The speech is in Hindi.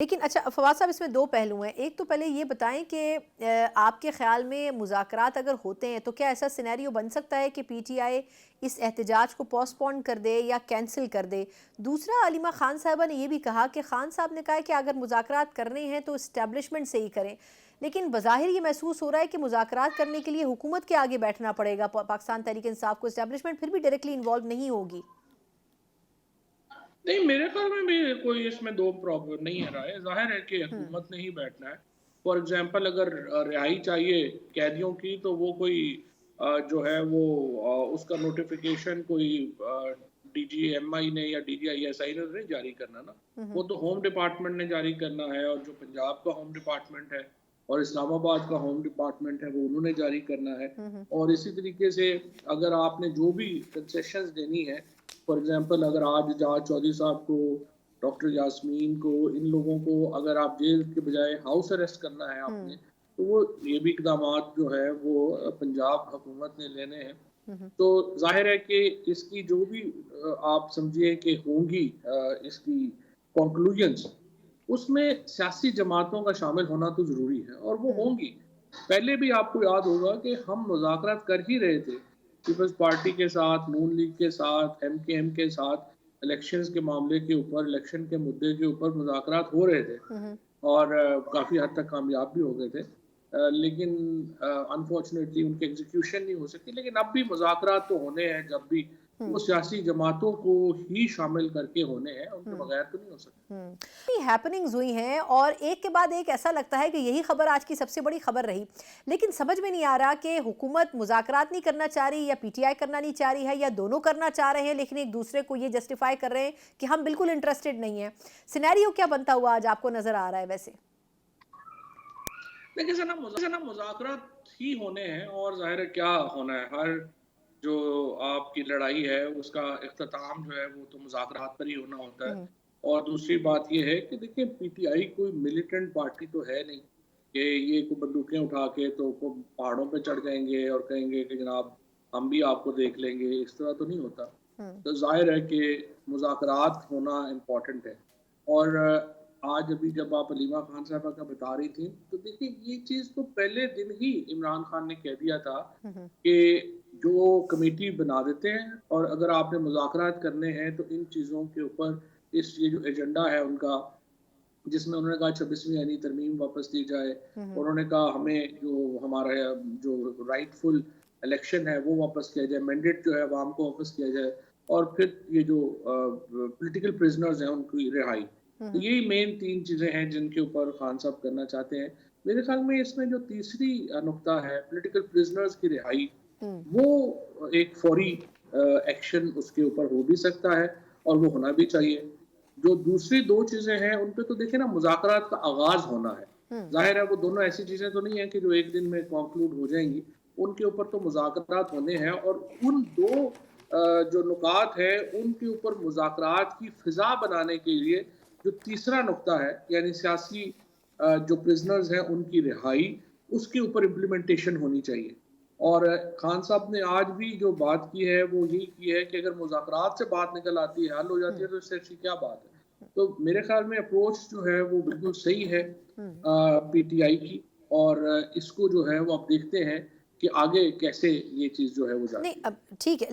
लेकिन अच्छा फवाद साहब, इसमें दो पहलू हैं। एक तो पहले ये बताएं कि आपके ख्याल में मुज़ाकरात अगर होते हैं तो क्या ऐसा सिनेरियो बन सकता है कि पीटीआई इस एहतजाज को पोस्टपोन कर दे या कैंसिल कर दे? दूसरा, अलीमा खान साहबा ने यह भी कहा कि खान साहब ने कहा है कि अगर मुज़ाकरात करने हैं तो इस्टेब्लिशमेंट से ही करें, लेकिन बज़ाहिर ये महसूस हो रहा है कि मुज़ाकरात करने के लिए हुकूमत के आगे बैठना पड़ेगा पाकिस्तान तहरीक इंसाफ को, इस्टेब्लिशमेंट फिर भी डायरेक्टली इन्वॉल्व नहीं होगी। नहीं, मेरे ख्याल में भी कोई इसमें दो प्रॉब्लम नहीं है राय। ज़ाहिर है कि हम्म। हुकूमत ने ही बैठना है। फॉर एग्ज़ाम्पल अगर रिहाई चाहिए कैदियों की तो वो कोई जो है वो उसका नोटिफ़िकेशन कोई डीजीएमआई ने या डीजीआईएसआई ने तो नहीं जारी करना ना। वो हम्म। तो होम डिपार्टमेंट ने जारी करना है और जो पंजाब का होम डिपार्टमेंट है और इस्लामाबाद का होम डिपार्टमेंट है वो उन्होंने जारी करना है। हम्म। और इसी तरीके से अगर आपने जो भी कंसेशंस देनी है, फॉर एग्जांपल अगर आज जहाज चौधरी साहब को, डॉक्टर यास्मीन को, इन लोगों को अगर आप जेल के बजाय हाउस अरेस्ट करना है आपने, हम्म। तो वो ये भी इकदामात जो है वो पंजाब हुकूमत ने लेने हैं। हम्म। तो ज़ाहिर है कि इसकी जो भी आप समझिए कि होंगी इसकी कॉन्क्लूजन्स, उसमें सियासी जमातों का शामिल होना तो ज़रूरी है और वो हम्म। होंगी। पहले भी आपको याद होगा कि हम मुज़ाकरात कर ही रहे थे, पीपल्स पार्टी के साथ, नून लीग के साथ, एमकेएम के साथ, इलेक्शंस के मामले के ऊपर, इलेक्शन के मुद्दे के ऊपर मुज़ाकरात हो रहे थे हम्म। और काफ़ी हद तक कामयाब भी हो गए थे। लेकिन अनफॉर्चुनेटली उनकी एग्ज़ीक्यूशन नहीं हो सकी। लेकिन अब भी मुज़ाकरात तो होने हैं, जब भी वो हम्म। सियासी जमातों को ही शामिल करके होने हैं, उनके हम्म। बगैर तो नहीं हो सकते। हैपनिंग्स हुई हैं और एक के बाद एक ऐसा लगता है कि यही खबर आज की सबसे बड़ी खबर रही, लेकिन समझ में नहीं आ रहा कि हुकूमत मुज़ाकरात नहीं करना चाह रही या पीटीआई करना नहीं चाह रही है या दोनों करना चाह रहे हैं, लेकिन एक दूसरे को ये जस्टिफाई कर रहे हैं कि हम बिल्कुल इंटरेस्टेड नहीं है। सिनेरियो क्या बनता हुआ आज आपको नजर आ रहा है वैसे? देखिए सना मुज़ाकरात ही होने हैं और ज़ाहिर है क्या होना है, हर जो आपकी लड़ाई है उसका इख्तिताम जो है वो तो मुज़ाकरात पर ही होना होता है। हम्म। और दूसरी बात ये है कि देखिए पीटीआई कोई मिलिटेंट पार्टी तो है नहीं कि ये कोई बंदूकें उठा के तो को पहाड़ों पे चढ़ जाएँगे और कहेंगे कि जनाब हम भी आपको देख लेंगे, इस तरह तो नहीं होता। हम्म। तो ज़ाहिर है कि मुज़ाकरात होना इम्पोर्टेंट है। और आज अभी जब आप अलीमा खान साहबा का बता रही थी, तो देखिए ये चीज़ तो पहले दिन ही इमरान खान ने कह दिया था हम्म। कि जो कमेटी बना देते हैं और अगर आपने मुज़ाकरात करने हैं तो इन चीज़ों के ऊपर इस ये जो एजेंडा है उनका, जिसमें उन्होंने कहा 26वीं यानी तरमीम वापस दी जाए। हम्म। उन्होंने कहा हमें जो हमारा जो राइटफुल इलेक्शन है वो वापस किया जाए, मैंडेट जो है अवाम को वापस किया जाए और फिर ये जो पॉलिटिकल प्रिजनर्स हैं उनकी रिहाई। तो हम्म। यही मेन 3 चीज़ें हैं जिनके ऊपर खान साहब करना चाहते हैं। मेरे ख़्याल में इसमें जो तीसरी नुकता है पॉलिटिकल प्रिजनर्स की रिहाई, हम्म। वो एक फौरी एक्शन उसके ऊपर हो भी सकता है और वो होना भी चाहिए। जो दूसरी 2 चीज़ें हैं, उन पे तो देखिए ना मुज़ाकरात का आगाज़ होना है। हम्म। ज़ाहिर है वो दोनों ऐसी चीज़ें तो नहीं है कि जो एक दिन में कॉन्क्लूड हो जाएँगी। उनके ऊपर तो मुज़ाकरात होने हैं और उन 2 जो नुकात हैं, उनके ऊपर मुज़ाकरात की फ़िज़ा बनाने के लिए जो तीसरा नुक्ता है, यानी सियासी जो प्रिज़नर्स हैं, उनकी रिहाई, उसके ऊपर इम्प्लीमेंटेशन होनी चाहिए। और खान साहब ने आज भी जो बात की है, वो यही की है कि अगर मुज़ाकरात से बात निकल आती है, हल हो जाती है, हम्म। तो इससे अच्छी क्या बात है? तो मेरे ख़्याल में अप्रोच जो है, वो बिल्कुल सही है हम्म। पीटीआई की। और इसको जो है, वो अब देखते हैं कि आगे कैसे ये चीज़ जो है, वो नहीं, जाती है। अब ठीक है।